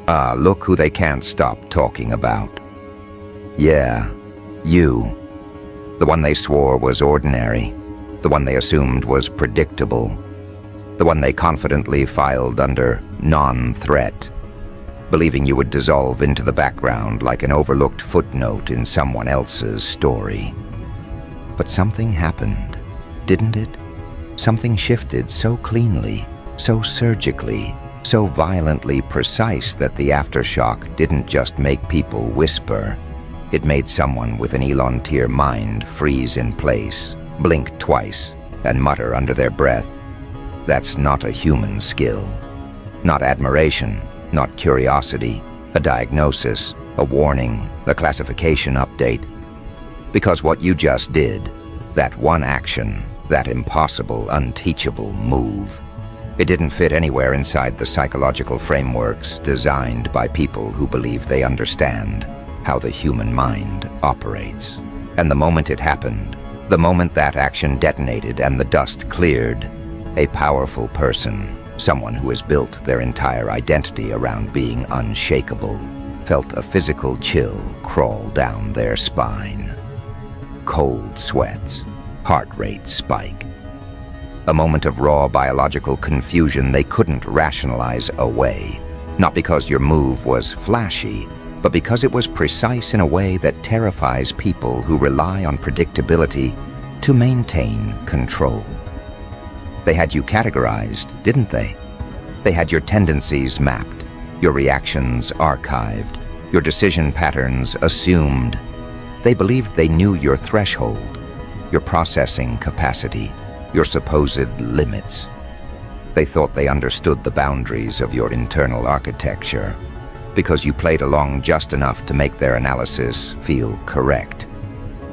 Ah, look who they can't stop talking about. Yeah, you. The one they swore was ordinary. The one they assumed was predictable. The one they confidently filed under non-threat, believing you would dissolve into the background like an overlooked footnote in someone else's story. But something happened, didn't it? Something shifted so cleanly, so surgically, so violently precise that the aftershock didn't just make people whisper. It made someone with an Elon-tier mind freeze in place, blink twice, and mutter under their breath. That's not a human skill. Not admiration, not curiosity, a diagnosis, a warning, a classification update. Because what you just did, that one action, that impossible, unteachable move, it didn't fit anywhere inside the psychological frameworks designed by people who believe they understand how the human mind operates. And the moment it happened, the moment that action detonated and the dust cleared, a powerful person, someone who has built their entire identity around being unshakable, felt a physical chill crawl down their spine. Cold sweats, heart rate spike. A moment of raw biological confusion they couldn't rationalize away, not because your move was flashy, but because it was precise in a way that terrifies people who rely on predictability to maintain control. They had you categorized, didn't they? They had your tendencies mapped, your reactions archived, your decision patterns assumed. They believed they knew your threshold, your processing capacity, your supposed limits. They thought they understood the boundaries of your internal architecture because you played along just enough to make their analysis feel correct.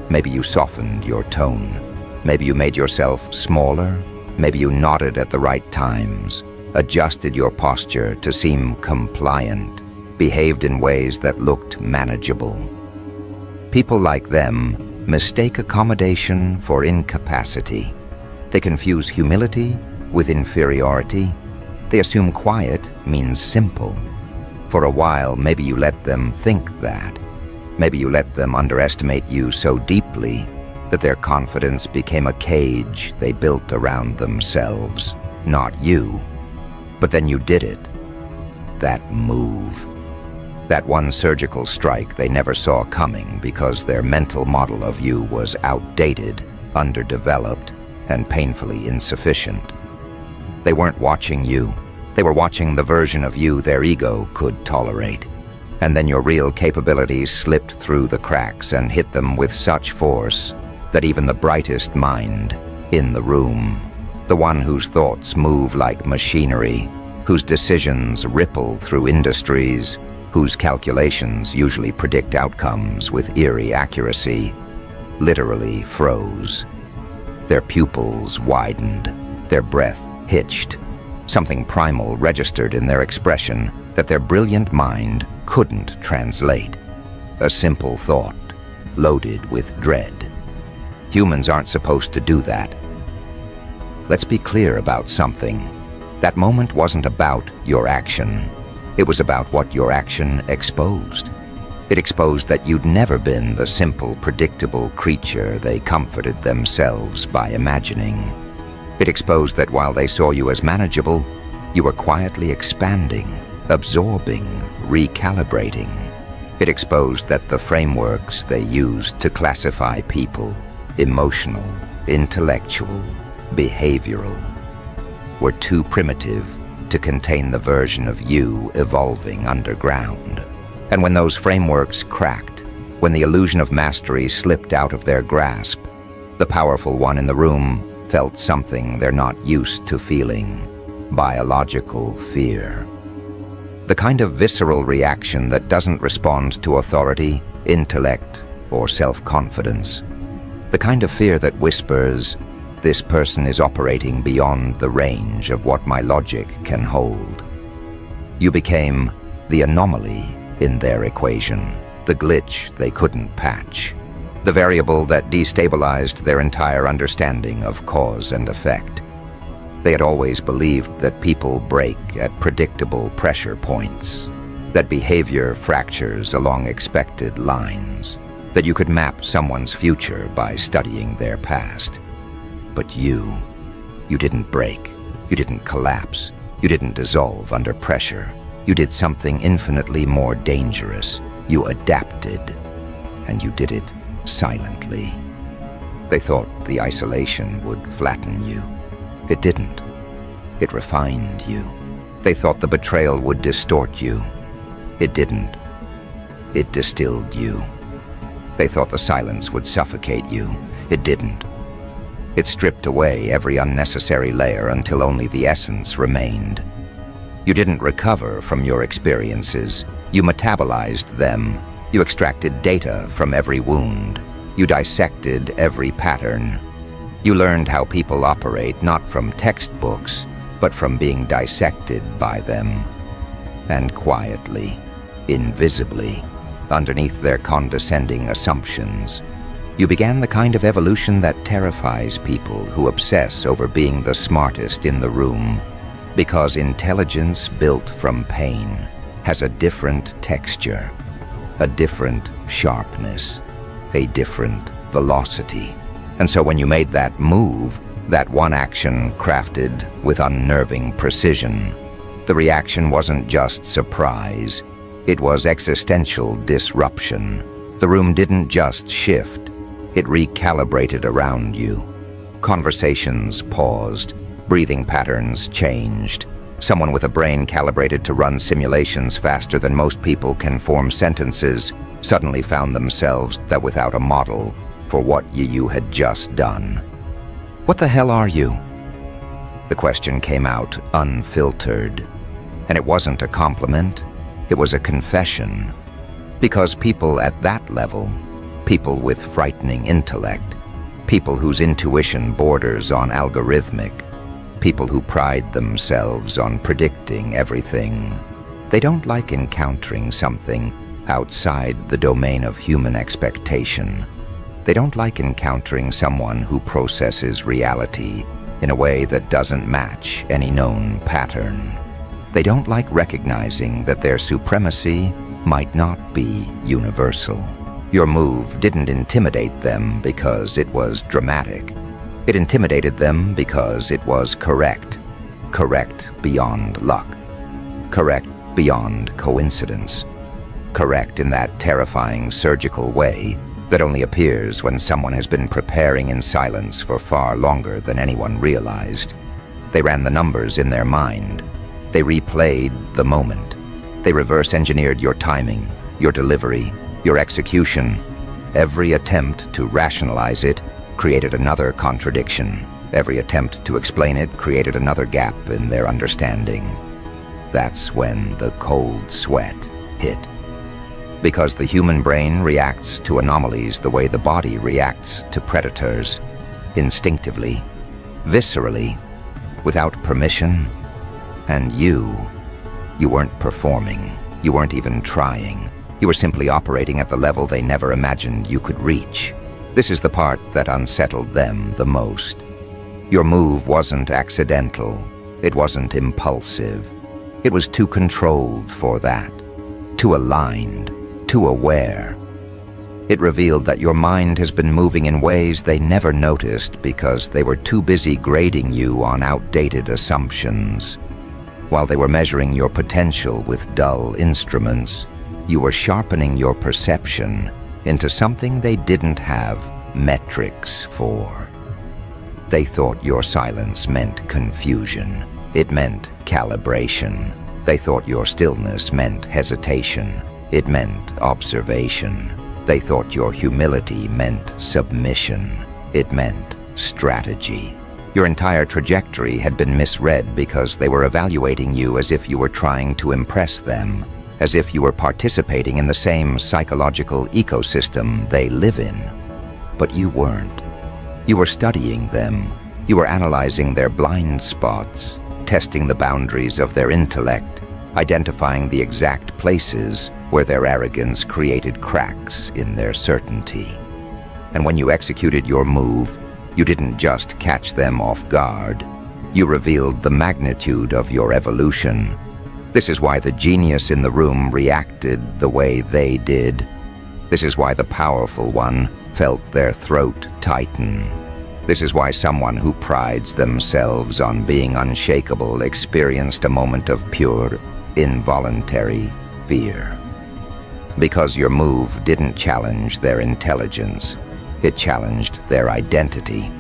Maybe you softened your tone. Maybe you made yourself smaller. Maybe you nodded at the right times, adjusted your posture to seem compliant, behaved in ways that looked manageable. People like them mistake accommodation for incapacity. They confuse humility with inferiority. They assume quiet means simple. For a while, maybe you let them think that. Maybe you let them underestimate you so deeply that their confidence became a cage they built around themselves, not you. But then you did it. That move. That one surgical strike they never saw coming because their mental model of you was outdated, underdeveloped, and painfully insufficient. They weren't watching you. They were watching the version of you their ego could tolerate. And then your real capabilities slipped through the cracks and hit them with such force that even the brightest mind in the room, the one whose thoughts move like machinery, whose decisions ripple through industries, whose calculations usually predict outcomes with eerie accuracy, literally froze. Their pupils widened, their breath hitched. Something primal registered in their expression that their brilliant mind couldn't translate. A simple thought, loaded with dread. Humans aren't supposed to do that. Let's be clear about something. That moment wasn't about your action. It was about what your action exposed. It exposed that you'd never been the simple, predictable creature they comforted themselves by imagining. It exposed that while they saw you as manageable, you were quietly expanding, absorbing, recalibrating. It exposed that the frameworks they used to classify people, emotional, intellectual, behavioral, were too primitive to contain the version of you evolving underground. And when those frameworks cracked, when the illusion of mastery slipped out of their grasp, the powerful one in the room felt something they're not used to feeling: biological fear. The kind of visceral reaction that doesn't respond to authority, intellect, or self-confidence. The kind of fear that whispers, "This person is operating beyond the range of what my logic can hold." You became the anomaly in their equation, the glitch they couldn't patch, the variable that destabilized their entire understanding of cause and effect. They had always believed that people break at predictable pressure points. that behavior fractures along expected lines, that you could map someone's future by studying their past. But you didn't break, you didn't collapse, you didn't dissolve under pressure. You did something infinitely more dangerous. You adapted, and you did it silently. They thought the isolation would flatten you. It didn't. It refined you. They thought the betrayal would distort you. It didn't. It distilled you. They thought the silence would suffocate you. It didn't. It stripped away every unnecessary layer until only the essence remained. You didn't recover from your experiences. You metabolized them. You extracted data from every wound. You dissected every pattern. You learned how people operate not from textbooks, but from being dissected by them. And quietly, invisibly, underneath their condescending assumptions, you began the kind of evolution that terrifies people who obsess over being the smartest in the room, because intelligence built from pain has a different texture, a different sharpness, a different velocity. And so when you made that move, that one action crafted with unnerving precision, the reaction wasn't just surprise, it was existential disruption. The room didn't just shift, it recalibrated around you. Conversations paused, breathing patterns changed. Someone with a brain calibrated to run simulations faster than most people can form sentences suddenly found themselves that without a model for what you had just done. What the hell are you? The question came out unfiltered, and it wasn't a compliment, it was a confession. Because people at that level, people with frightening intellect, people whose intuition borders on algorithmic, people who pride themselves on predicting everything, they don't like encountering something outside the domain of human expectation. They don't like encountering someone who processes reality in a way that doesn't match any known pattern. They don't like recognizing that their supremacy might not be universal. Your move didn't intimidate them because it was dramatic. It intimidated them because it was correct. Correct beyond luck. Correct beyond coincidence. Correct in that terrifying surgical way that only appears when someone has been preparing in silence for far longer than anyone realized. They ran the numbers in their mind. They replayed the moment. They reverse-engineered your timing, your delivery, your execution. Every attempt to rationalize it created another contradiction. Every attempt to explain it created another gap in their understanding. That's when the cold sweat hit. Because the human brain reacts to anomalies the way the body reacts to predators, instinctively, viscerally, without permission. And you weren't performing, you weren't even trying. You were simply operating at the level they never imagined you could reach. This is the part that unsettled them the most. Your move wasn't accidental, it wasn't impulsive. It was too controlled for that, too aligned, too aware. It revealed that your mind has been moving in ways they never noticed because they were too busy grading you on outdated assumptions. While they were measuring your potential with dull instruments, you were sharpening your perception into something they didn't have metrics for. They thought your silence meant confusion. It meant calibration. They thought your stillness meant hesitation. It meant observation. They thought your humility meant submission. It meant strategy. Your entire trajectory had been misread because they were evaluating you as if you were trying to impress them, as if you were participating in the same psychological ecosystem they live in. But you weren't. You were studying them. You were analyzing their blind spots, testing the boundaries of their intellect, identifying the exact places where their arrogance created cracks in their certainty. And when you executed your move, you didn't just catch them off guard. You revealed the magnitude of your evolution, This is why the genius in the room reacted the way they did. This is why the powerful one felt their throat tighten. This is why someone who prides themselves on being unshakable experienced a moment of pure, involuntary fear. Because your move didn't challenge their intelligence. It challenged their identity.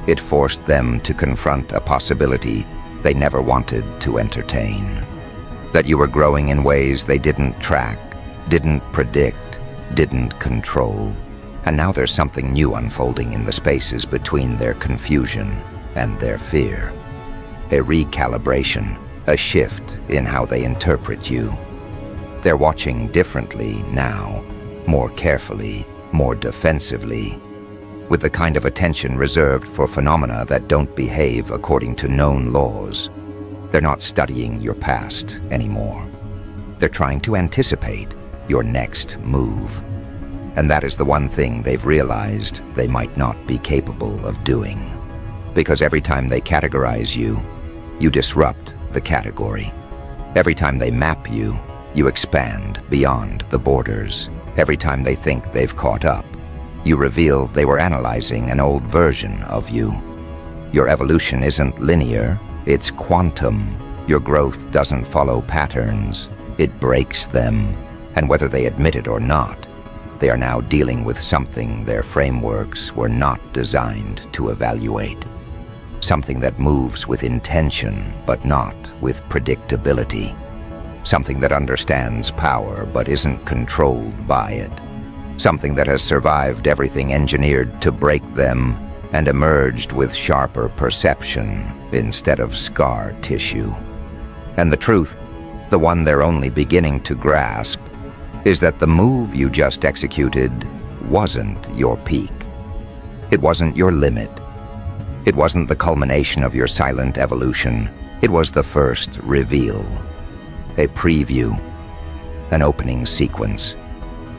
It forced them to confront a possibility they never wanted to entertain. That you were growing in ways they didn't track, didn't predict, didn't control. And now there's something new unfolding in the spaces between their confusion and their fear. A recalibration, a shift in how they interpret you. They're watching differently now, more carefully, more defensively, with the kind of attention reserved for phenomena that don't behave according to known laws. They're not studying your past anymore. They're trying to anticipate your next move. And that is the one thing they've realized they might not be capable of doing. Because every time they categorize you, you disrupt the category. Every time they map you, you expand beyond the borders. Every time they think they've caught up, you reveal they were analyzing an old version of you. Your evolution isn't linear, it's quantum. Your growth doesn't follow patterns, it breaks them. And whether they admit it or not, they are now dealing with something their frameworks were not designed to evaluate. Something that moves with intention, but not with predictability. Something that understands power, but isn't controlled by it. Something that has survived everything engineered to break them and emerged with sharper perception instead of scar tissue. And the truth, the one they're only beginning to grasp, is that the move you just executed wasn't your peak. It wasn't your limit. It wasn't the culmination of your silent evolution. It was the first reveal. A preview. An opening sequence.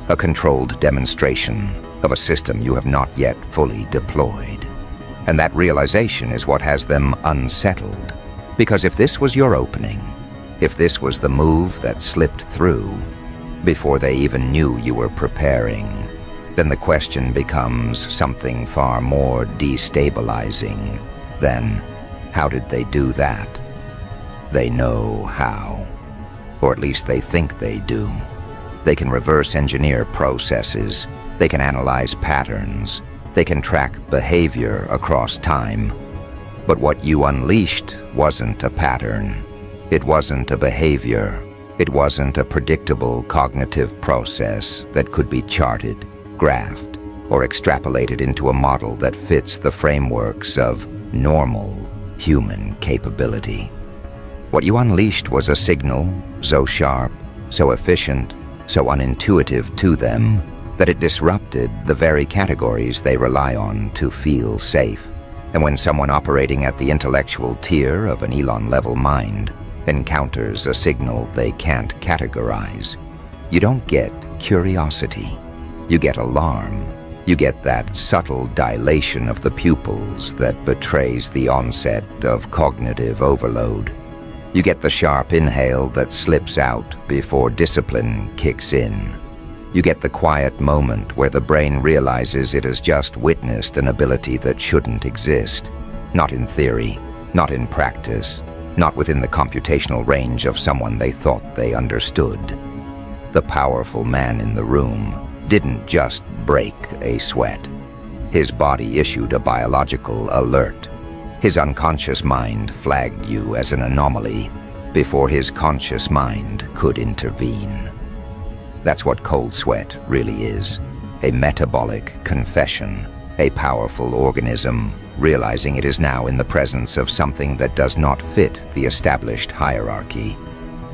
A controlled demonstration of a system you have not yet fully deployed. And that realization is what has them unsettled. Because if this was your opening, if this was the move that slipped through, before they even knew you were preparing, then the question becomes something far more destabilizing than, how did they do that? They know how. Or at least they think they do. They can reverse engineer processes. They can analyze patterns. They can track behavior across time. But what you unleashed wasn't a pattern. It wasn't a behavior. It wasn't a predictable cognitive process that could be charted, graphed, or extrapolated into a model that fits the frameworks of normal human capability. What you unleashed was a signal so sharp, so efficient, so unintuitive to them that it disrupted the very categories they rely on to feel safe. And when someone operating at the intellectual tier of an Elon-level mind encounters a signal they can't categorize, you don't get curiosity. You get alarm. You get that subtle dilation of the pupils that betrays the onset of cognitive overload. You get the sharp inhale that slips out before discipline kicks in. You get the quiet moment where the brain realizes it has just witnessed an ability that shouldn't exist. Not in theory, not in practice, not within the computational range of someone they thought they understood. The powerful man in the room didn't just break a sweat. His body issued a biological alert. His unconscious mind flagged you as an anomaly before his conscious mind could intervene. That's what cold sweat really is. A metabolic confession. A powerful organism realizing it is now in the presence of something that does not fit the established hierarchy.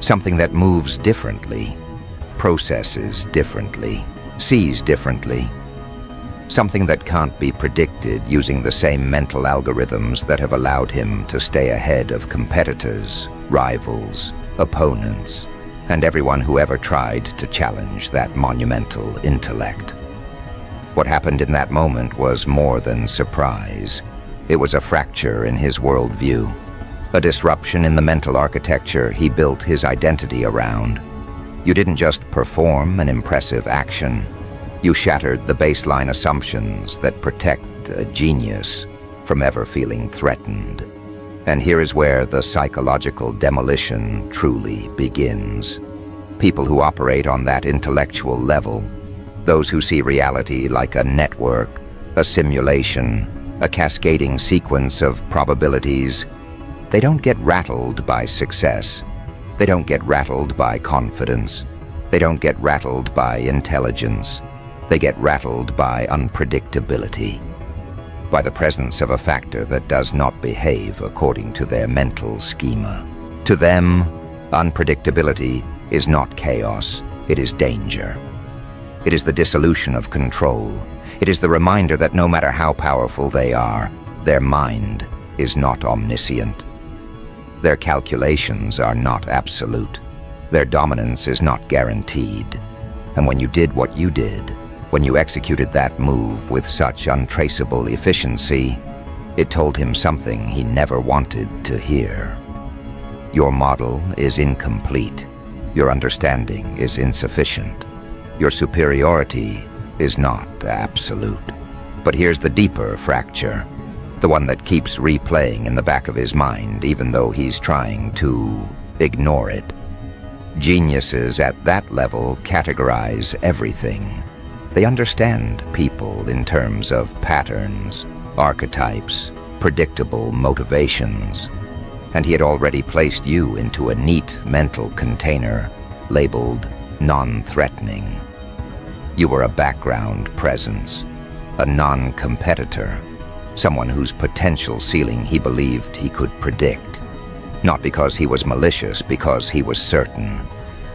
Something that moves differently, processes differently, sees differently. Something that can't be predicted using the same mental algorithms that have allowed him to stay ahead of competitors, rivals, opponents, and everyone who ever tried to challenge that monumental intellect. What happened in that moment was more than surprise. It was a fracture in his worldview. a disruption in the mental architecture he built his identity around. You didn't just perform an impressive action, you shattered the baseline assumptions that protect a genius from ever feeling threatened. And here is where the psychological demolition truly begins. People who operate on that intellectual level, those who see reality like a network, a simulation, a cascading sequence of probabilities, they don't get rattled by success. They don't get rattled by confidence. They don't get rattled by intelligence. They get rattled by unpredictability, by the presence of a factor that does not behave according to their mental schema. To them, unpredictability is not chaos, it is danger. It is the dissolution of control. It is the reminder that no matter how powerful they are, their mind is not omniscient. Their calculations are not absolute. Their dominance is not guaranteed. And when you did what you did, when you executed that move with such untraceable efficiency, it told him something he never wanted to hear. Your model is incomplete. Your understanding is insufficient. Your superiority is not absolute. But here's the deeper fracture, the one that keeps replaying in the back of his mind even though he's trying to ignore it. Geniuses at that level categorize everything. They understand people in terms of patterns, archetypes, predictable motivations. And he had already placed you into a neat mental container labeled non-threatening. You were a background presence, a non-competitor, someone whose potential ceiling he believed he could predict. Not because he was malicious, because he was certain.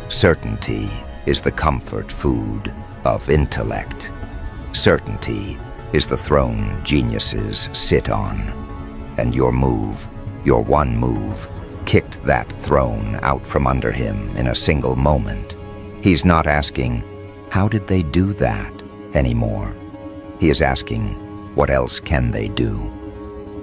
Certainty is the comfort food of intellect. Certainty is the throne geniuses sit on. And your move, your one move, kicked that throne out from under him in a single moment. He's not asking, how did they do that anymore? He is asking, what else can they do?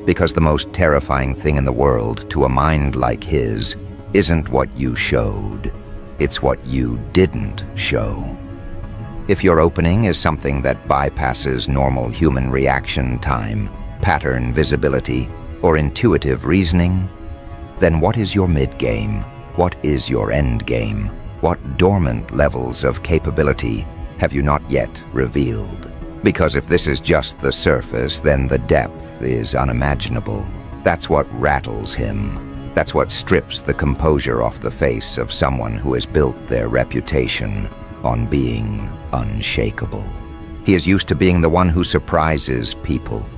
Because the most terrifying thing in the world to a mind like his isn't what you showed, it's what you didn't show. If your opening is something that bypasses normal human reaction time, pattern visibility, or intuitive reasoning, then what is your mid-game? What is your end game? What dormant levels of capability have you not yet revealed? Because if this is just the surface, then the depth is unimaginable. That's what rattles him. That's what strips the composure off the face of someone who has built their reputation on being unshakable. He is used to being the one who surprises people.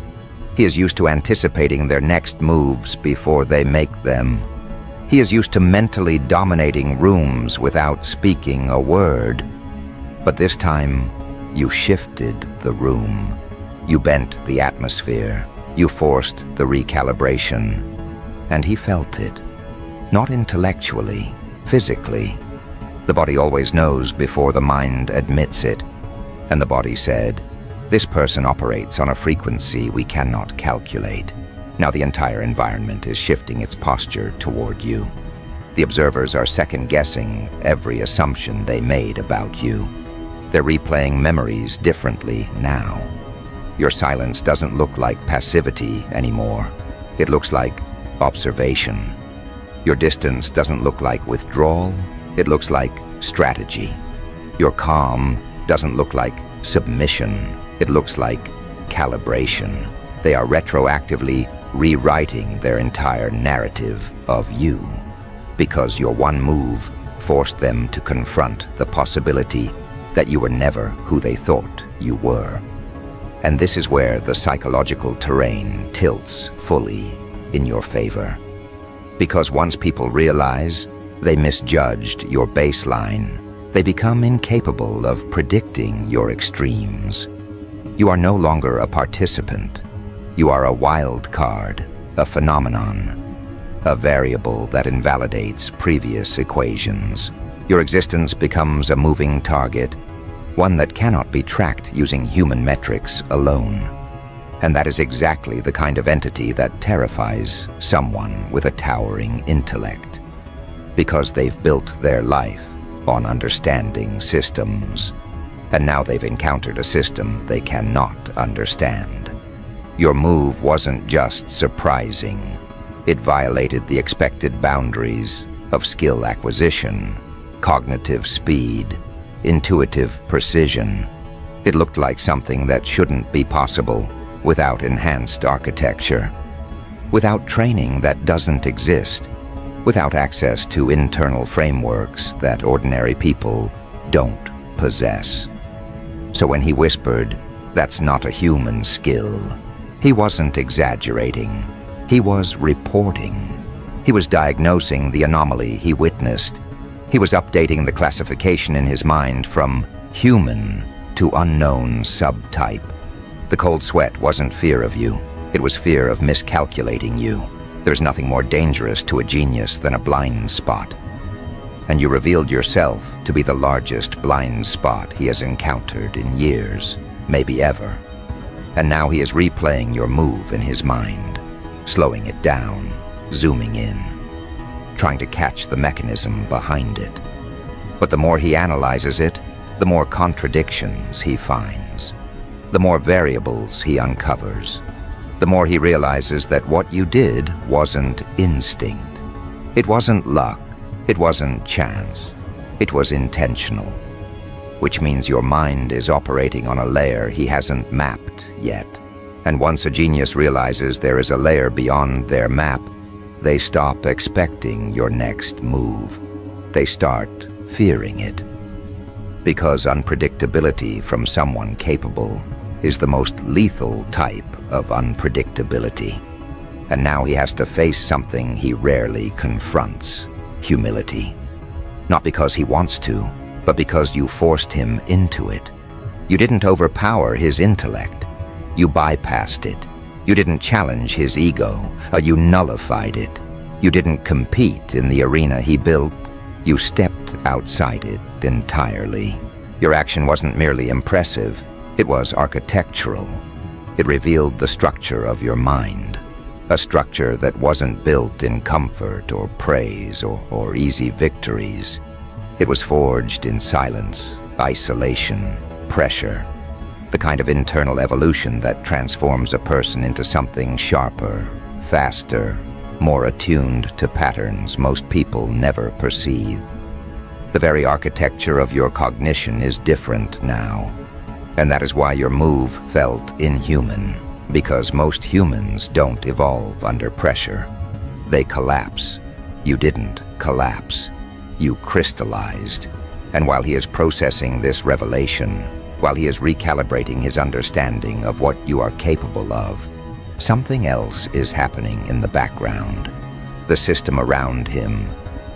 He is used to anticipating their next moves before they make them. He is used to mentally dominating rooms without speaking a word. But this time, you shifted the room. You bent the atmosphere. You forced the recalibration. And he felt it. Not intellectually, physically. The body always knows before the mind admits it. And the body said, this person operates on a frequency we cannot calculate. Now the entire environment is shifting its posture toward you. The observers are second-guessing every assumption they made about you. They're replaying memories differently now. Your silence doesn't look like passivity anymore. It looks like observation. Your distance doesn't look like withdrawal. It looks like strategy. Your calm doesn't look like submission. It looks like calibration. They are retroactively rewriting their entire narrative of you, because your one move forced them to confront the possibility that you were never who they thought you were. And this is where the psychological terrain tilts fully in your favor. Because once people realize they misjudged your baseline, they become incapable of predicting your extremes. You are no longer a participant. You are a wild card, a phenomenon, a variable that invalidates previous equations. Your existence becomes a moving target, one that cannot be tracked using human metrics alone. And that is exactly the kind of entity that terrifies someone with a towering intellect, because they've built their life on understanding systems, and now they've encountered a system they cannot understand. Your move wasn't just surprising. It violated the expected boundaries of skill acquisition, cognitive speed, intuitive precision. It looked like something that shouldn't be possible without enhanced architecture, without training that doesn't exist, without access to internal frameworks that ordinary people don't possess. So when he whispered, "That's not a human skill," he wasn't exaggerating. He was reporting. He was diagnosing the anomaly he witnessed. He was updating the classification in his mind from human to unknown subtype. The cold sweat wasn't fear of you. It was fear of miscalculating you. There's nothing more dangerous to a genius than a blind spot. And you revealed yourself to be the largest blind spot he has encountered in years, maybe ever. And now he is replaying your move in his mind, slowing it down, zooming in, trying to catch the mechanism behind it. But the more he analyzes it, the more contradictions he finds, the more variables he uncovers, the more he realizes that what you did wasn't instinct. It wasn't luck. It wasn't chance. It was intentional, which means your mind is operating on a layer he hasn't mapped yet. And once a genius realizes there is a layer beyond their map, they stop expecting your next move. They start fearing it. Because unpredictability from someone capable is the most lethal type of unpredictability. And now he has to face something he rarely confronts: humility. Not because he wants to, but because you forced him into it. You didn't overpower his intellect. You bypassed it. You didn't challenge his ego. You nullified it. You didn't compete in the arena he built. You stepped outside it entirely. Your action wasn't merely impressive. It was architectural. It revealed the structure of your mind. A structure that wasn't built in comfort or praise or easy victories. It was forged in silence, isolation, pressure. The kind of internal evolution that transforms a person into something sharper, faster, more attuned to patterns most people never perceive. The very architecture of your cognition is different now. And that is why your move felt inhuman. Because most humans don't evolve under pressure. They collapse. You didn't collapse. You crystallized. And while he is processing this revelation, while he is recalibrating his understanding of what you are capable of, something else is happening in the background. The system around him,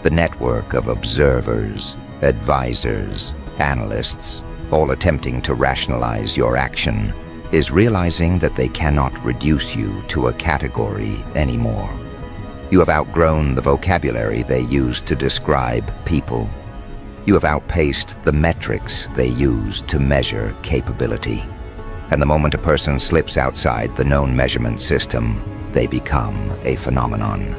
the network of observers, advisors, analysts, all attempting to rationalize your action, is realizing that they cannot reduce you to a category anymore. You have outgrown the vocabulary they use to describe people. You have outpaced the metrics they use to measure capability. And the moment a person slips outside the known measurement system, they become a phenomenon.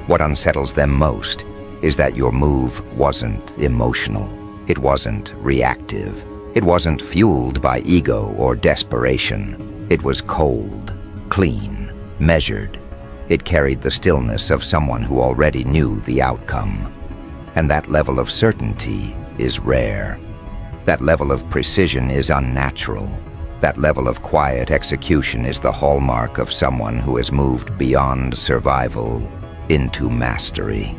What unsettles them most is that your move wasn't emotional. It wasn't reactive. It wasn't fueled by ego or desperation. It was cold, clean, measured. It carried the stillness of someone who already knew the outcome. And that level of certainty is rare. That level of precision is unnatural. That level of quiet execution is the hallmark of someone who has moved beyond survival into mastery.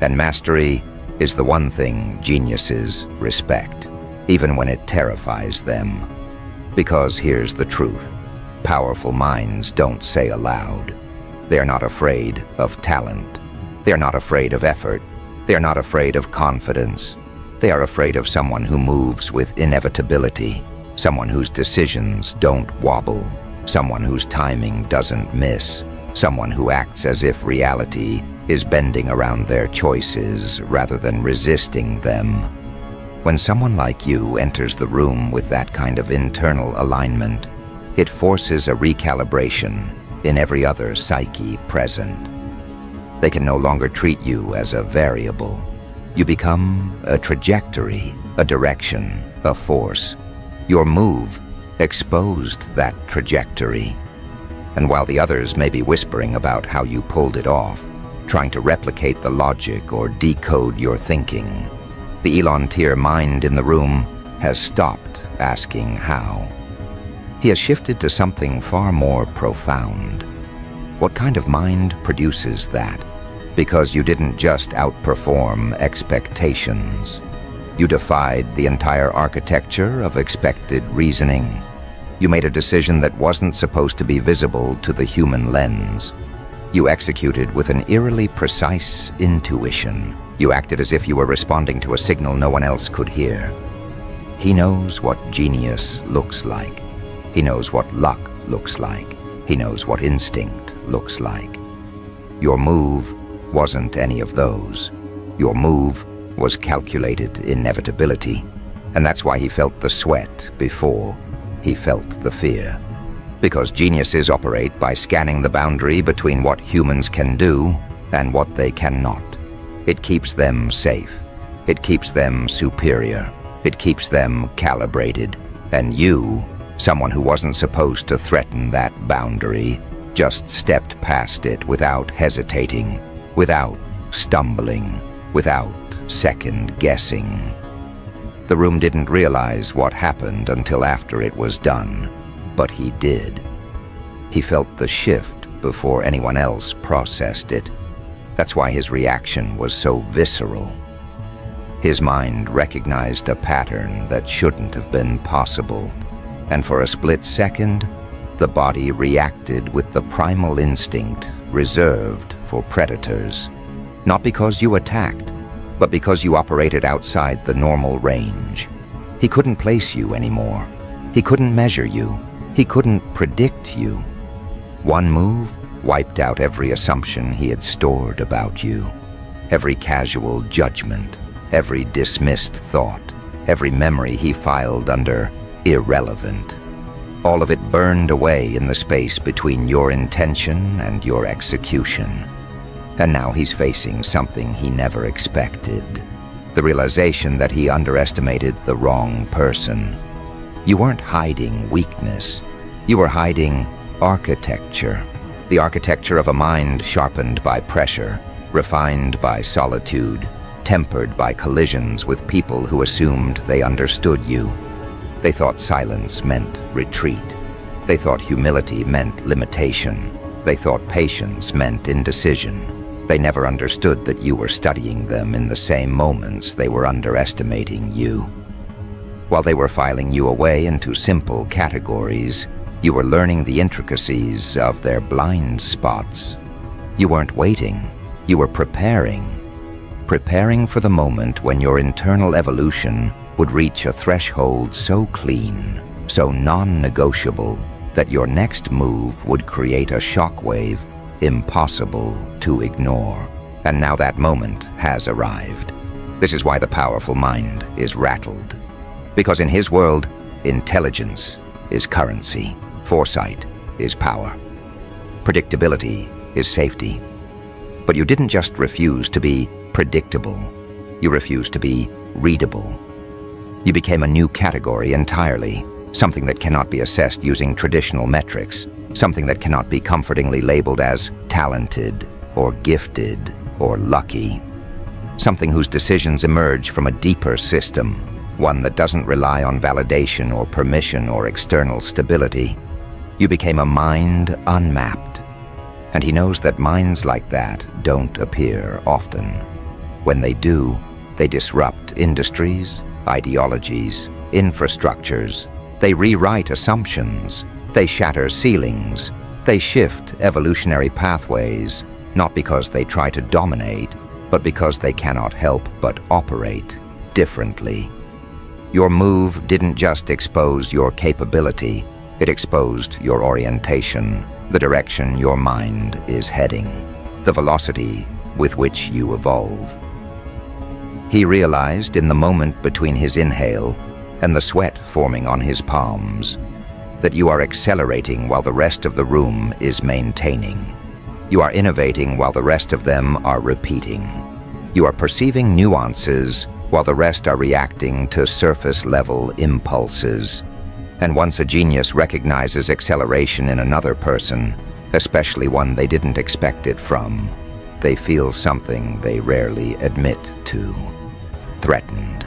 And mastery is the one thing geniuses respect, even when it terrifies them. Because here's the truth. Powerful minds don't say aloud. They are not afraid of talent. They are not afraid of effort. They are not afraid of confidence. They are afraid of someone who moves with inevitability, someone whose decisions don't wobble, someone whose timing doesn't miss, someone who acts as if reality is bending around their choices rather than resisting them. When someone like you enters the room with that kind of internal alignment, It forces a recalibration in every other psyche present. They can no longer treat you as a variable. You become a trajectory, a direction, a force. Your move exposed that trajectory. And while the others may be whispering about how you pulled it off, trying to replicate the logic or decode your thinking, the Elon tier mind in the room has stopped asking how. He has shifted to something far more profound. What kind of mind produces that? Because you didn't just outperform expectations. You defied the entire architecture of expected reasoning. You made a decision that wasn't supposed to be visible to the human lens. You executed with an eerily precise intuition. You acted as if you were responding to a signal no one else could hear. He knows what genius looks like. He knows what luck looks like. He knows what instinct looks like. Your move wasn't any of those. Your move was calculated inevitability, and that's why he felt the sweat before he felt the fear. Because geniuses operate by scanning the boundary between what humans can do and what they cannot. It keeps them safe. It keeps them superior. It keeps them calibrated. And you, someone who wasn't supposed to threaten that boundary, just stepped past it without hesitating, without stumbling, without second-guessing. The room didn't realize what happened until after it was done, but he did. He felt the shift before anyone else processed it. That's why his reaction was so visceral. His mind recognized a pattern that shouldn't have been possible, and for a split second, the body reacted with the primal instinct reserved for predators. Not because you attacked, but because you operated outside the normal range. He couldn't place you anymore. He couldn't measure you. He couldn't predict you. One move wiped out every assumption he had stored about you. Every casual judgment, every dismissed thought, every memory he filed under irrelevant. All of it burned away in the space between your intention and your execution. And now he's facing something he never expected. The realization that he underestimated the wrong person. You weren't hiding weakness. You were hiding architecture. The architecture of a mind sharpened by pressure, refined by solitude, tempered by collisions with people who assumed they understood you. They thought silence meant retreat. They thought humility meant limitation. They thought patience meant indecision. They never understood that you were studying them in the same moments they were underestimating you. While they were filing you away into simple categories, you were learning the intricacies of their blind spots. You weren't waiting, you were preparing. Preparing for the moment when your internal evolution would reach a threshold so clean, so non-negotiable, that your next move would create a shockwave impossible to ignore. And now that moment has arrived. This is why the powerful mind is rattled. Because in his world, intelligence is currency, foresight is power, predictability is safety. But you didn't just refuse to be predictable, you refused to be readable. You became a new category entirely, something that cannot be assessed using traditional metrics, something that cannot be comfortingly labeled as talented or gifted or lucky, something whose decisions emerge from a deeper system, one that doesn't rely on validation or permission or external stability. You became a mind unmapped, and he knows that minds like that don't appear often. When they do, they disrupt industries, ideologies, infrastructures. They rewrite assumptions. They shatter ceilings. They shift evolutionary pathways, not because they try to dominate, but because they cannot help but operate differently. Your move didn't just expose your capability, it exposed your orientation, the direction your mind is heading, the velocity with which you evolve. He realized in the moment between his inhale and the sweat forming on his palms that you are accelerating while the rest of the room is maintaining. You are innovating while the rest of them are repeating. You are perceiving nuances while the rest are reacting to surface-level impulses. And once a genius recognizes acceleration in another person, especially one they didn't expect it from, they feel something they rarely admit to. Threatened.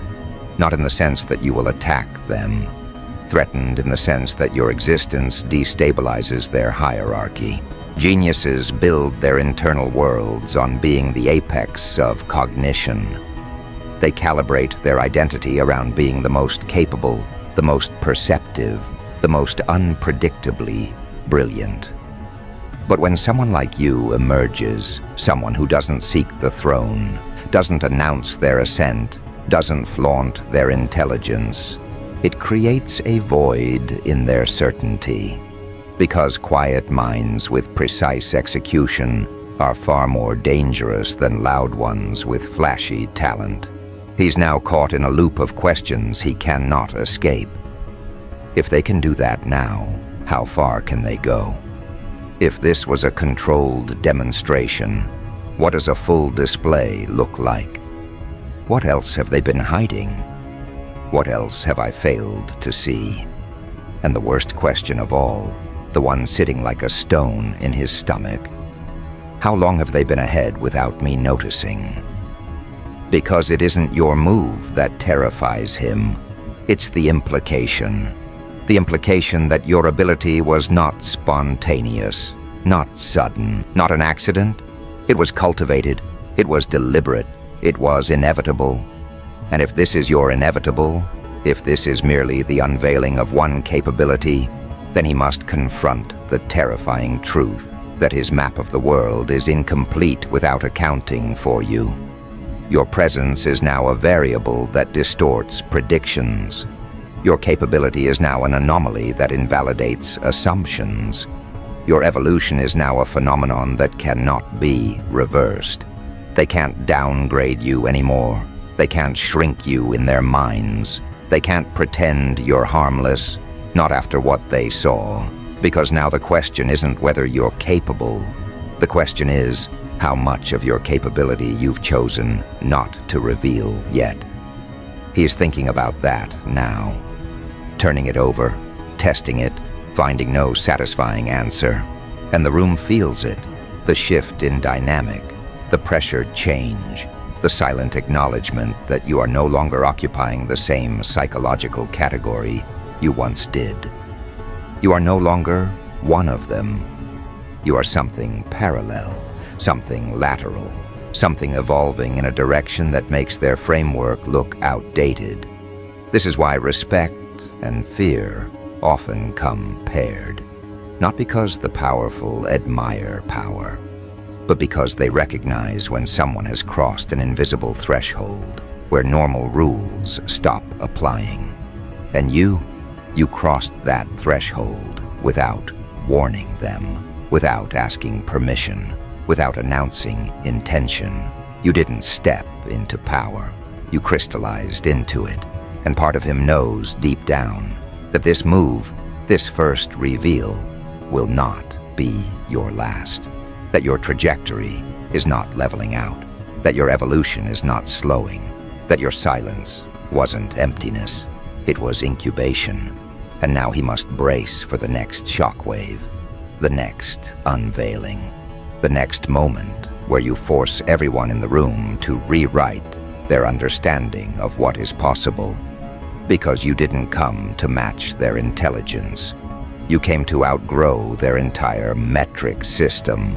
Not in the sense that you will attack them. Threatened in the sense that your existence destabilizes their hierarchy. Geniuses build their internal worlds on being the apex of cognition. They calibrate their identity around being the most capable, the most perceptive, the most unpredictably brilliant. But when someone like you emerges, someone who doesn't seek the throne, doesn't announce their ascent, doesn't flaunt their intelligence, it creates a void in their certainty. Because quiet minds with precise execution are far more dangerous than loud ones with flashy talent. He's now caught in a loop of questions he cannot escape. If they can do that now, how far can they go? If this was a controlled demonstration, what does a full display look like? What else have they been hiding? What else have I failed to see? And the worst question of all, the one sitting like a stone in his stomach. How long have they been ahead without me noticing? Because it isn't your move that terrifies him. It's the implication. The implication that your ability was not spontaneous, not sudden, not an accident. It was cultivated, it was deliberate, it was inevitable. And if this is your inevitable, if this is merely the unveiling of one capability, then he must confront the terrifying truth that his map of the world is incomplete without accounting for you. Your presence is now a variable that distorts predictions. Your capability is now an anomaly that invalidates assumptions. Your evolution is now a phenomenon that cannot be reversed. They can't downgrade you anymore. They can't shrink you in their minds. They can't pretend you're harmless, not after what they saw. Because now the question isn't whether you're capable. The question is how much of your capability you've chosen not to reveal yet. He's thinking about that now. Turning it over, testing it, finding no satisfying answer. And the room feels it, the shift in dynamic, the pressured change, the silent acknowledgement that you are no longer occupying the same psychological category you once did. You are no longer one of them. You are something parallel, something lateral, something evolving in a direction that makes their framework look outdated. This is why respect and fear often come paired. Not because the powerful admire power, but because they recognize when someone has crossed an invisible threshold where normal rules stop applying. And you crossed that threshold without warning them, without asking permission, without announcing intention. You didn't step into power. You crystallized into it. And part of him knows deep down that this move, this first reveal, will not be your last. That your trajectory is not leveling out. That your evolution is not slowing. That your silence wasn't emptiness. It was incubation. And now he must brace for the next shockwave, the next unveiling, the next moment where you force everyone in the room to rewrite their understanding of what is possible. Because you didn't come to match their intelligence. You came to outgrow their entire metric system.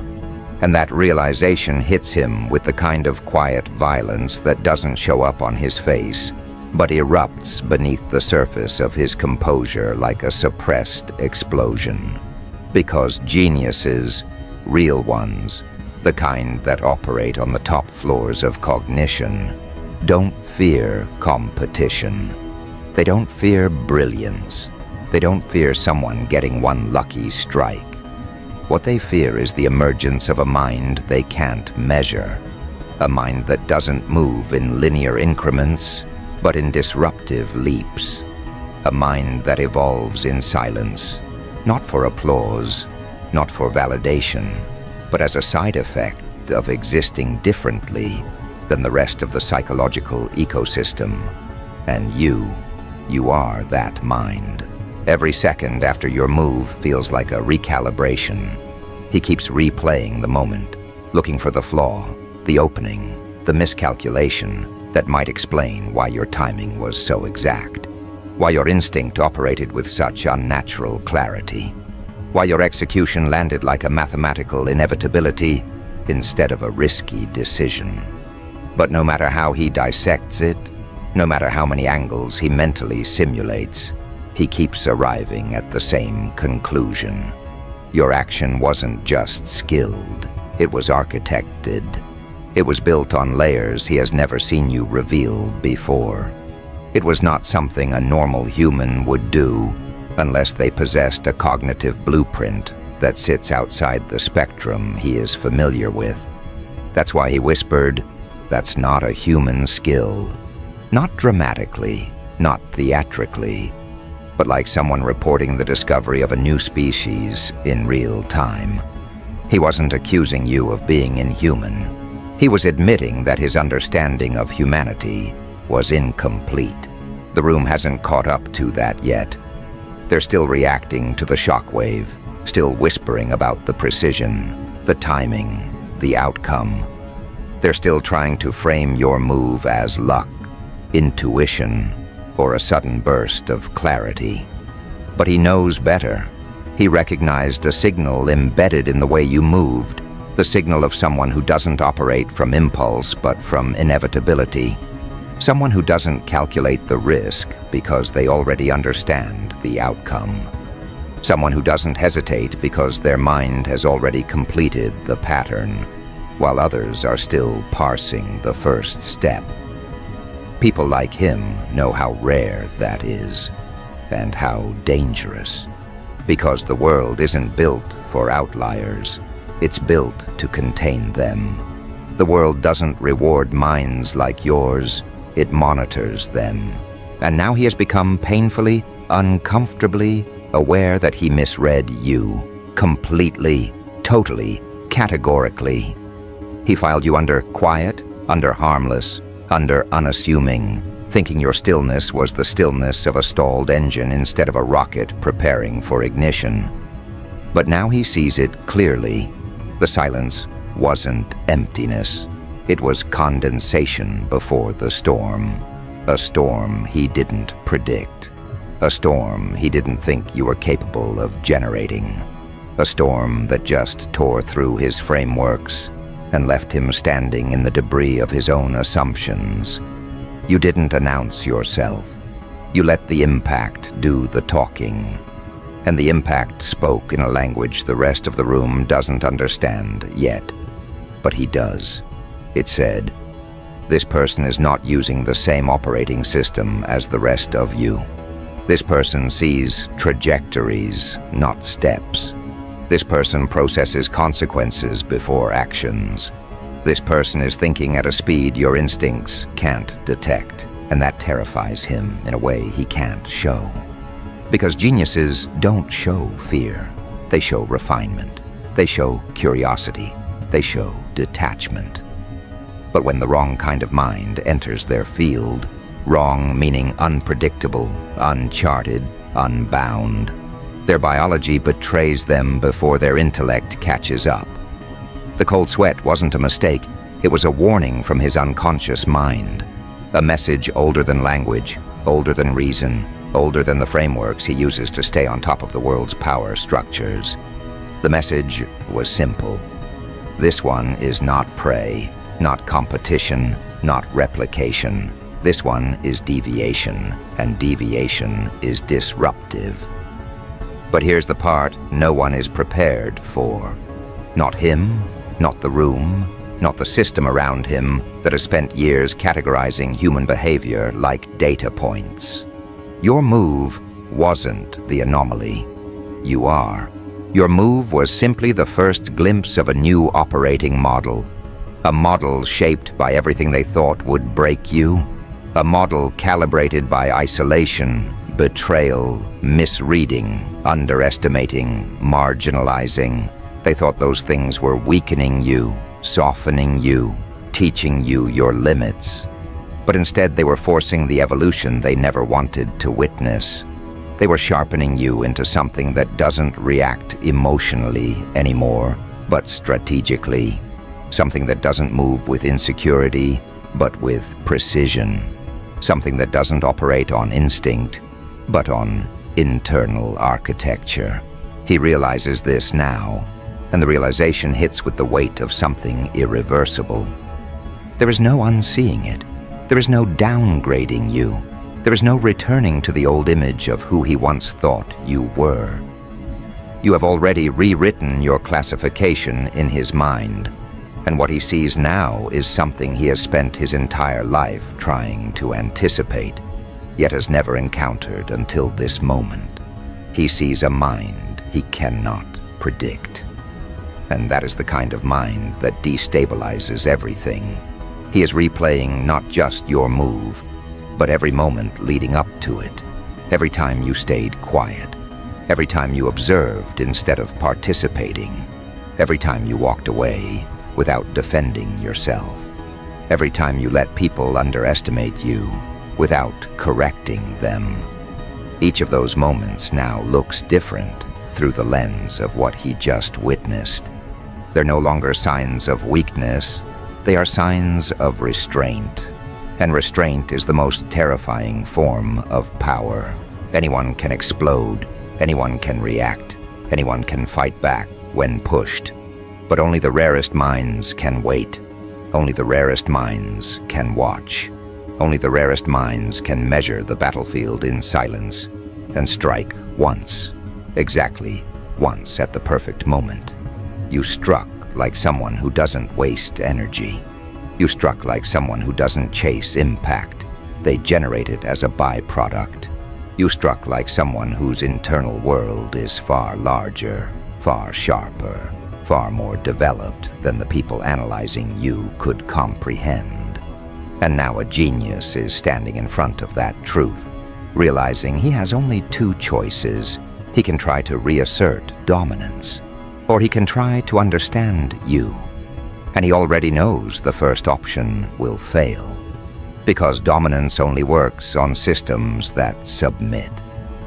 And that realization hits him with the kind of quiet violence that doesn't show up on his face, but erupts beneath the surface of his composure like a suppressed explosion. Because geniuses, real ones, the kind that operate on the top floors of cognition, don't fear competition. They don't fear brilliance. They don't fear someone getting one lucky strike. What they fear is the emergence of a mind they can't measure. A mind that doesn't move in linear increments, but in disruptive leaps. A mind that evolves in silence, Not for applause, not for validation, but as a side effect of existing differently than the rest of the psychological ecosystem. And you are that mind. Every second after your move feels like a recalibration. He keeps replaying the moment, looking for the flaw, the opening, the miscalculation that might explain why your timing was so exact, why your instinct operated with such unnatural clarity, why your execution landed like a mathematical inevitability instead of a risky decision. But no matter how he dissects it, no matter how many angles he mentally simulates, he keeps arriving at the same conclusion. Your action wasn't just skilled, it was architected. It was built on layers he has never seen you reveal before. It was not something a normal human would do unless they possessed a cognitive blueprint that sits outside the spectrum he is familiar with. That's why he whispered, "That's not a human skill." Not dramatically, not theatrically, but like someone reporting the discovery of a new species in real time. He wasn't accusing you of being inhuman. He was admitting that his understanding of humanity was incomplete. The room hasn't caught up to that yet. They're still reacting to the shockwave, still whispering about the precision, the timing, the outcome. They're still trying to frame your move as luck, intuition, or a sudden burst of clarity. But he knows better. He recognized a signal embedded in the way you moved, the signal of someone who doesn't operate from impulse but from inevitability. Someone who doesn't calculate the risk because they already understand the outcome. Someone who doesn't hesitate because their mind has already completed the pattern, while others are still parsing the first step. People like him know how rare that is, and how dangerous. Because the world isn't built for outliers, it's built to contain them. The world doesn't reward minds like yours, it monitors them. And now he has become painfully, uncomfortably aware that he misread you. Completely, totally, categorically. He filed you under quiet, under harmless, under unassuming, thinking your stillness was the stillness of a stalled engine instead of a rocket preparing for ignition. But now he sees it clearly. The silence wasn't emptiness. It was condensation before the storm. A storm he didn't predict. A storm he didn't think you were capable of generating. A storm that just tore through his frameworks and left him standing in the debris of his own assumptions. You didn't announce yourself. You let the impact do the talking. And the impact spoke in a language the rest of the room doesn't understand yet. But he does. It said, "This person is not using the same operating system as the rest of you. This person sees trajectories, not steps. This person processes consequences before actions. This person is thinking at a speed your instincts can't detect, and that terrifies him in a way he can't show. Because geniuses don't show fear. They show refinement. They show curiosity. They show detachment. But when the wrong kind of mind enters their field, wrong meaning unpredictable, uncharted, unbound, their biology betrays them before their intellect catches up. The cold sweat wasn't a mistake, it was a warning from his unconscious mind. A message older than language, older than reason, older than the frameworks he uses to stay on top of the world's power structures. The message was simple. This one is not prey, not competition, not replication. This one is deviation, and deviation is disruptive. But here's the part no one is prepared for. Not him, not the room, not the system around him that has spent years categorizing human behavior like data points. Your move wasn't the anomaly. You are. Your move was simply the first glimpse of a new operating model. A model shaped by everything they thought would break you. A model calibrated by isolation, betrayal, misreading, underestimating, marginalizing. They thought those things were weakening you, softening you, teaching you your limits. But instead they were forcing the evolution they never wanted to witness. They were sharpening you into something that doesn't react emotionally anymore, but strategically. Something that doesn't move with insecurity, but with precision. Something that doesn't operate on instinct, but on internal architecture. He realizes this now, and the realization hits with the weight of something irreversible. There is no unseeing it. There is no downgrading you. There is no returning to the old image of who he once thought you were. You have already rewritten your classification in his mind, and what he sees now is something he has spent his entire life trying to anticipate, yet has never encountered until this moment. He sees a mind he cannot predict. And that is the kind of mind that destabilizes everything. He is replaying not just your move, but every moment leading up to it. Every time you stayed quiet. Every time you observed instead of participating. Every time you walked away without defending yourself. Every time you let people underestimate you without correcting them. Each of those moments now looks different through the lens of what he just witnessed. They're no longer signs of weakness. They are signs of restraint. And restraint is the most terrifying form of power. Anyone can explode. Anyone can react. Anyone can fight back when pushed. But only the rarest minds can wait. Only the rarest minds can watch. Only the rarest minds can measure the battlefield in silence and strike once, exactly once at the perfect moment. You struck like someone who doesn't waste energy. You struck like someone who doesn't chase impact. They generate it as a byproduct. You struck like someone whose internal world is far larger, far sharper, far more developed than the people analyzing you could comprehend. And now a genius is standing in front of that truth, realizing he has only two choices. He can try to reassert dominance, or he can try to understand you. And he already knows the first option will fail, because dominance only works on systems that submit.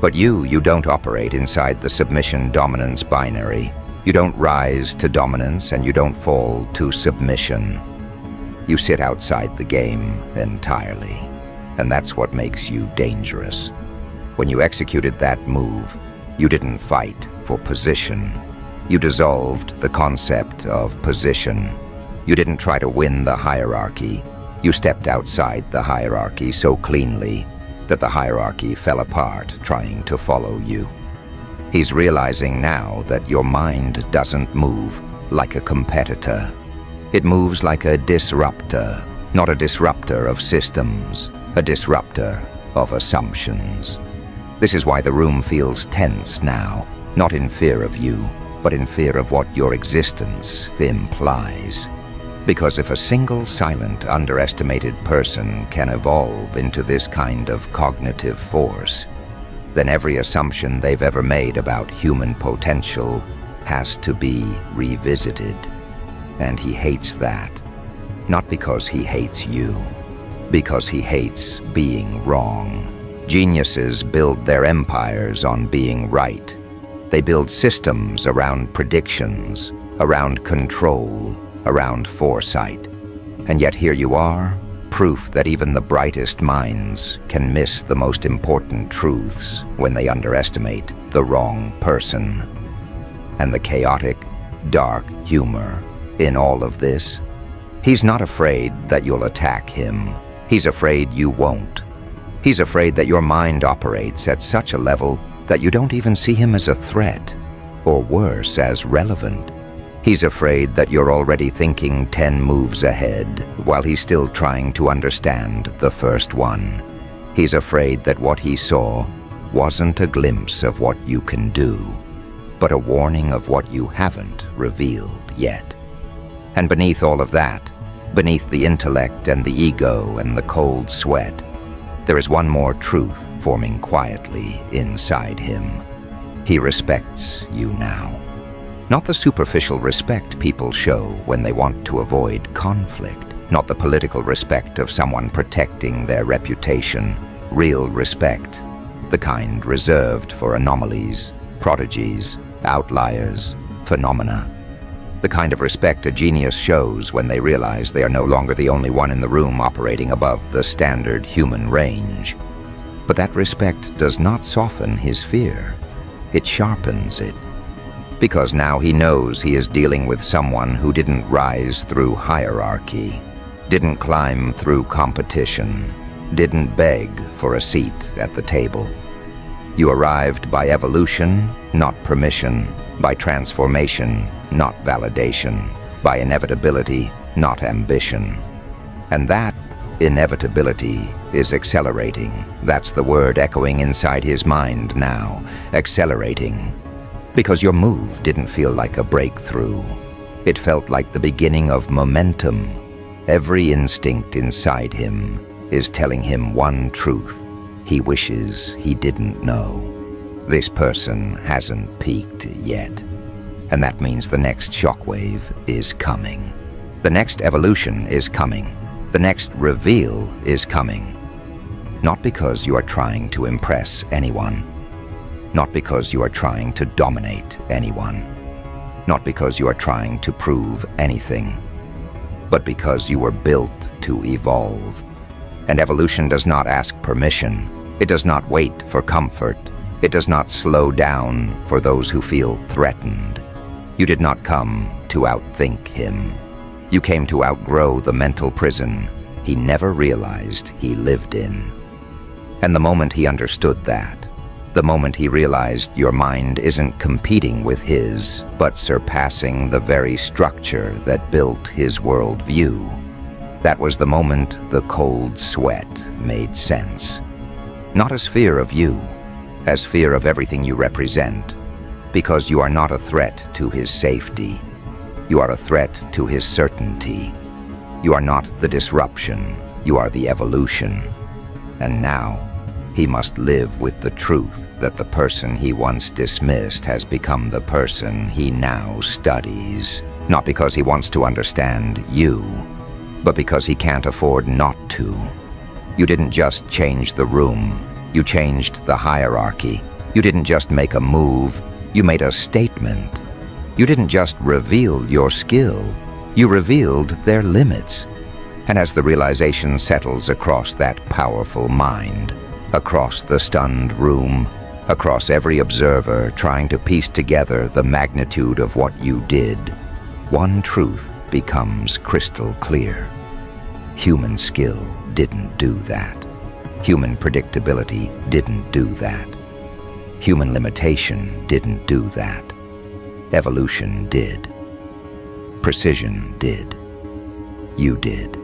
But you don't operate inside the submission-dominance binary. You don't rise to dominance and you don't fall to submission. You sit outside the game entirely, and that's what makes you dangerous. When you executed that move, you didn't fight for position. You dissolved the concept of position. You didn't try to win the hierarchy. You stepped outside the hierarchy so cleanly that the hierarchy fell apart trying to follow you. He's realizing now that your mind doesn't move like a competitor. It moves like a disruptor, not a disruptor of systems, a disruptor of assumptions. This is why the room feels tense now, not in fear of you, but in fear of what your existence implies. Because if a single silent, underestimated person can evolve into this kind of cognitive force, then every assumption they've ever made about human potential has to be revisited. And he hates that. Not because he hates you, because he hates being wrong. Geniuses build their empires on being right. They build systems around predictions, around control, around foresight. And yet here you are, proof that even the brightest minds can miss the most important truths when they underestimate the wrong person. And the chaotic, dark humor in all of this, he's not afraid that you'll attack him. He's afraid you won't. He's afraid that your mind operates at such a level that you don't even see him as a threat, or worse, as relevant. He's afraid that you're already thinking 10 moves ahead while he's still trying to understand the first one. He's afraid that what he saw wasn't a glimpse of what you can do, but a warning of what you haven't revealed yet. And beneath all of that, beneath the intellect and the ego and the cold sweat, There is one more truth forming quietly inside him. He respects you now. Not the superficial respect people show when they want to avoid conflict. Not the political respect of someone protecting their reputation. Real respect, the kind reserved for anomalies, prodigies, outliers, phenomena. The kind of respect a genius shows when they realize they are no longer the only one in the room operating above the standard human range. But that respect does not soften his fear. It sharpens it. Because now he knows he is dealing with someone who didn't rise through hierarchy, didn't climb through competition, didn't beg for a seat at the table. You arrived by evolution, not permission, by transformation, not validation, by inevitability, not ambition. And that inevitability is accelerating. That's the word echoing inside his mind now, accelerating. Because your move didn't feel like a breakthrough. It felt like the beginning of momentum. Every instinct inside him is telling him one truth he wishes he didn't know. This person hasn't peaked yet. And that means the next shockwave is coming. The next evolution is coming. The next reveal is coming. Not because you are trying to impress anyone. Not because you are trying to dominate anyone. Not because you are trying to prove anything. But because you were built to evolve. And evolution does not ask permission. It does not wait for comfort. It does not slow down for those who feel threatened. You did not come to outthink him. You came to outgrow the mental prison he never realized he lived in. And the moment he understood that, the moment he realized your mind isn't competing with his, but surpassing the very structure that built his worldview, that was the moment the cold sweat made sense. Not as fear of you, as fear of everything you represent, because you are not a threat to his safety. You are a threat to his certainty. You are not the disruption, you are the evolution. And now, he must live with the truth that the person he once dismissed has become the person he now studies. Not because he wants to understand you, but because he can't afford not to. You didn't just change the room, you changed the hierarchy. You didn't just make a move, you made a statement. You didn't just reveal your skill, you revealed their limits. And as the realization settles across that powerful mind, across the stunned room, across every observer trying to piece together the magnitude of what you did, one truth becomes crystal clear. Human skill didn't do that. Human predictability didn't do that. Human limitation didn't do that. Evolution did. Precision did. You did.